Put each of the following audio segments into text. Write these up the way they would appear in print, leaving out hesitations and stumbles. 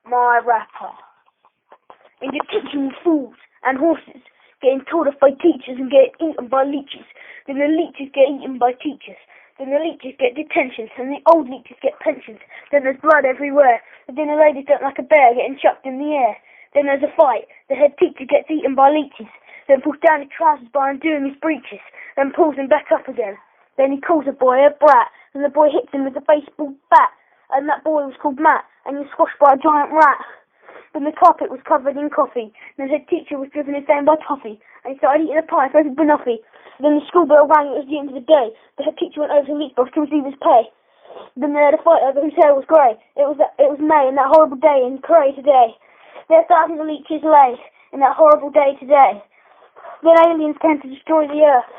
my rapper. In the kitchen with fools and horses, getting told off by teachers and getting eaten by leeches. Then the leeches get eaten by teachers. Then the leeches get detentions, and the old leeches get pensions. Then there's blood everywhere. And then the ladies don't like a bear getting chucked in the air. Then there's a fight. The head teacher gets eaten by leeches. Then pulls down his trousers by undoing his breeches. Then pulls him back up again. Then he calls a boy a brat, and the boy hits him with a baseball bat. And that boy was called Matt, and he was squashed by a giant rat. Then the carpet was covered in coffee, and the head teacher was driven insane by toffee, and he started eating a pie for every banoffee. Then the school bell rang, it was the end of the day. The head teacher went over to the leech box to receive his pay. Then they had a fight over whose hair was grey. It was May, and that horrible day in Cray today. There thousands of leeches lay, in that horrible day today. Then aliens came to destroy the earth.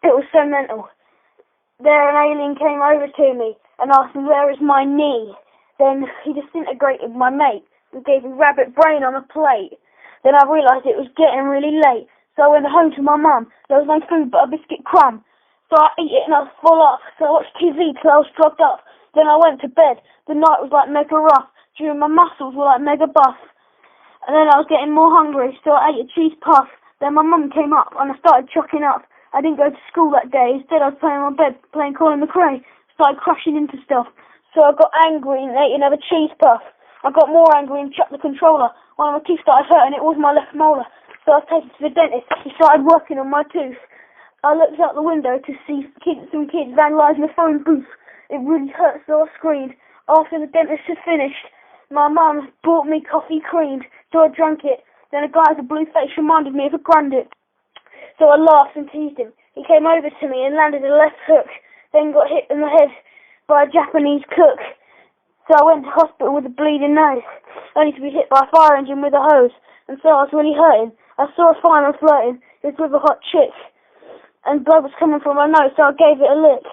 It was so mental. There an alien came over to me, and asked me where is my knee. Then he disintegrated my mate, and gave me rabbit brain on a plate. Then I realised it was getting really late, so I went home to my mum. There was no food but a biscuit crumb. So I ate it and I was full up, so I watched TV till I was drugged up. Then I went to bed. The night was like mega rough, during my muscles were like mega buff. And then I was getting more hungry, so I ate a cheese puff. Then my mum came up and I started chucking up. I didn't go to school that day, instead I was playing on my bed, playing Colin McRae. Started crashing into stuff. So I got angry and ate another cheese puff. I got more angry and chucked the controller. One of my teeth started hurting, it was my left molar. So I was taken to the dentist. He started working on my tooth. I looked out the window to see some kids vandalising the phone booth. It really hurt, so I screamed. After the dentist had finished, my mum brought me coffee creamed, so I drank it. Then a guy with a blue face reminded me of a grandit. So I laughed and teased him. He came over to me and landed a left hook, then got hit in the head by a Japanese cook. So I went to hospital with a bleeding nose, only to be hit by a fire engine with a hose, and so I was really hurting. I saw a fireman flirting, it was with a hot chick, and blood was coming from my nose, so I gave it a lick.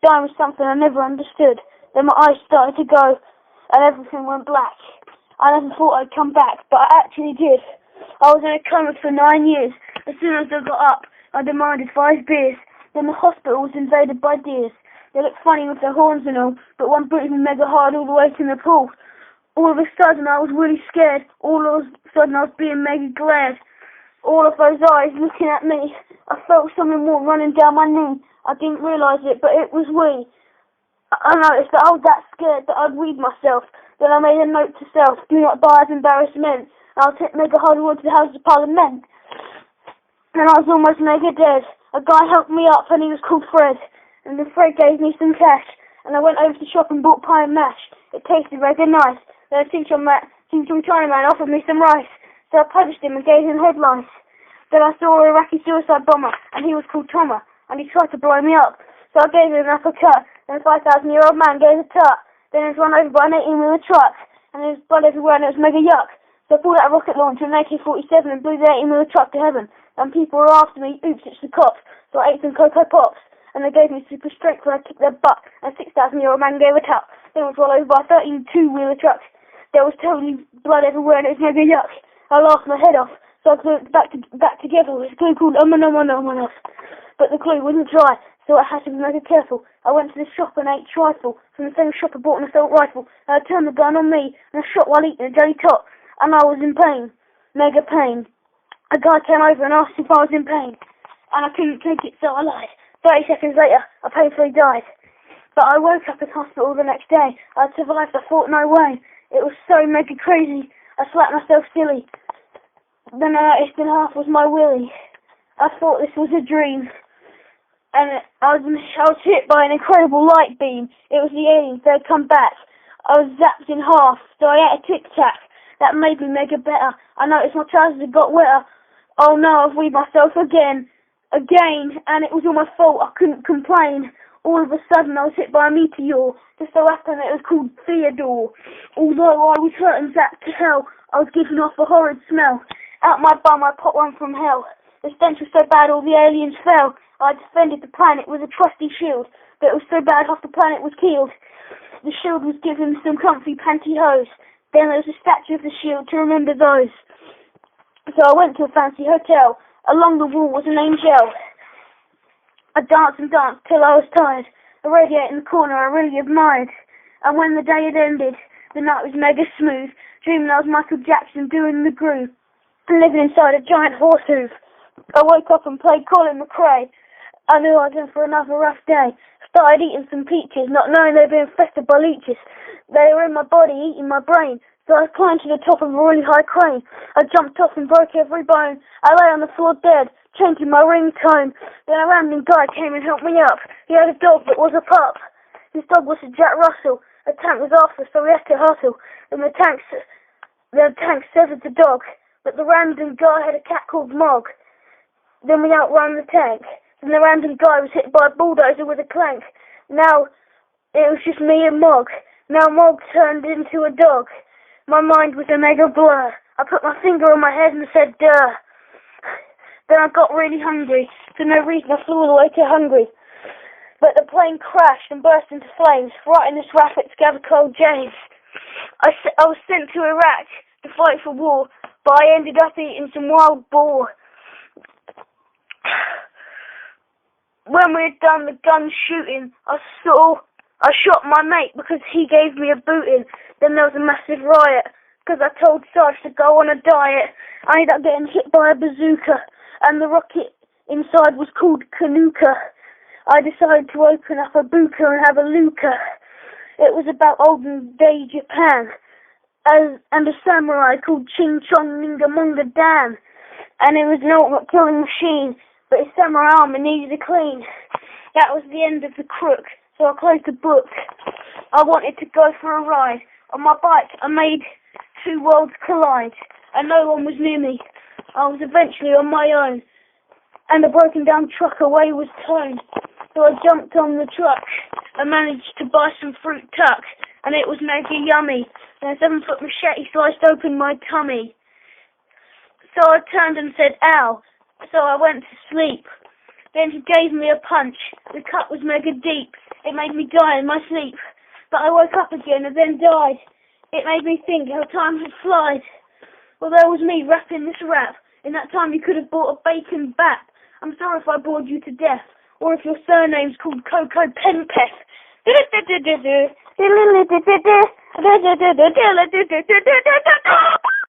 Dying was something I never understood. Then my eyes started to go, and everything went black. I never thought I'd come back, but I actually did. I was in a coma for 9 years. As soon as I got up, I demanded 5 beers. Then the hospital was invaded by deers. They looked funny with their horns and all, but one breathed me mega hard all the way to Nepal. All of a sudden I was really scared. All of a sudden I was being mega glared. All of those eyes looking at me. I felt something more running down my knee. I didn't realise it, but it was we. I noticed that I was that scared that I'd weed myself. Then I made a note to self, do not buy as embarrassment. I'll take mega hard on to the House of Parliament. And I was almost mega dead. A guy helped me up and he was called Fred. And the Fred gave me some cash, and I went over to the shop and bought pie and mash. It tasted rather nice. Then a Chingchong Chinaman offered me some rice, so I punched him and gave him head lice. Then I saw a Iraqi suicide bomber, and he was called Toma, and he tried to blow me up. So I gave him an uppercut, and a 5,000-year-old man gave a tut. Then he was run over by an 18-wheeler truck, and there was blood everywhere, and it was mega yuck. So I pulled out a rocket launcher in 1947 and blew the 18-wheeler truck to heaven. And people were after me, oops, it's the cops. So I ate some Cocoa Pops. And they gave me super strength when I kicked their butt, and a 6,000-year-old man gave a tut. Then was rolled over by a 13-2-wheeler truck. There was totally blood everywhere, and it was mega yuck. I laughed my head off, so I glued it back together with a glue called Omonomanomonos. But the glue wouldn't dry, so I had to be mega careful. I went to the shop and ate trifle. From the same shop I bought an assault rifle, and I turned the gun on me, and I shot while eating a jelly tot. And I was in pain, mega pain. A guy came over and asked if I was in pain, and I couldn't take it, so I lied. 30 seconds later, I painfully died. But I woke up in hospital the next day. I'd survived, I thought no way. It was so mega crazy. I slapped myself silly. Then I noticed in half was my willy. I thought this was a dream. And I was hit by an incredible light beam. It was the aliens, they'd come back. I was zapped in half, so I ate a Tic Tac. That made me mega better. I noticed my trousers had got wetter. Oh no, I've weed myself again, and it was all my fault. I couldn't complain. All of a sudden I was hit by a meteor. Just so happened it was called Theodore. Although I was hurt and zapped to hell, I was giving off a horrid smell. Out my bum I popped one from hell. The stench was so bad all the aliens fell. I defended the planet with a trusty shield, but it was so bad half the planet was killed. The shield was given some comfy pantyhose. Then there was a statue of the shield to remember those. So I went to a fancy hotel. Along the wall was an angel. I danced and danced till I was tired. A radiator in the corner I really admired. And when the day had ended, The night was mega smooth, dreaming I was Michael Jackson doing the groove, and living inside a giant horse hoof. I woke up and played Colin McRae. I knew I was in for another rough day. Started eating some peaches, not knowing they'd been infested by leeches. They were in my body, eating my brain. So I climbed to the top of a really high crane. I jumped off and broke every bone. I lay on the floor dead, changing my ringtone. Then a random guy came and helped me up. He had a dog that was a pup. His dog was a Jack Russell. A tank was after, so we had to hustle. And the tank severed the dog. But the random guy had a cat called Mog. Then we outran the tank. Then the random guy was hit by a bulldozer with a clank. Now it was just me and Mog. Now Mog turned into a dog. My mind was a mega blur. I put my finger on my head and said, duh. Then I got really hungry. For no reason I flew all the way to Hungary. But the plane crashed and burst into flames, right in this Rapids Gavicold James. I was sent to Iraq to fight for war, but I ended up eating some wild boar. When we had done the gun shooting, I shot my mate because he gave me a booting. Then there was a massive riot because I told Sarge to go on a diet. I ended up getting hit by a bazooka and the rocket inside was called Kanuka. I decided to open up a buka and have a luka. It was about olden day Japan and a samurai called Ching Chong Ningamonga Dan. And it was an ultimate killing machine, but his samurai armor needed a clean. That was the end of the crook. So I closed the book. I wanted to go for a ride. On my bike, I made two worlds collide, and no one was near me. I was eventually on my own, and a broken down truck away was towed. So I jumped on the truck and managed to buy some fruit tuck, and it was mega yummy. And a 7-foot machete sliced open my tummy. So I turned and said, ow. So I went to sleep. Then he gave me a punch. The cut was mega deep. It made me die in my sleep. But I woke up again and then died. It made me think how time had flied. Well, there was me rapping this rap. In that time you could have bought a bacon bat. I'm sorry if I bored you to death. Or if your surname's called Coco Penpeth.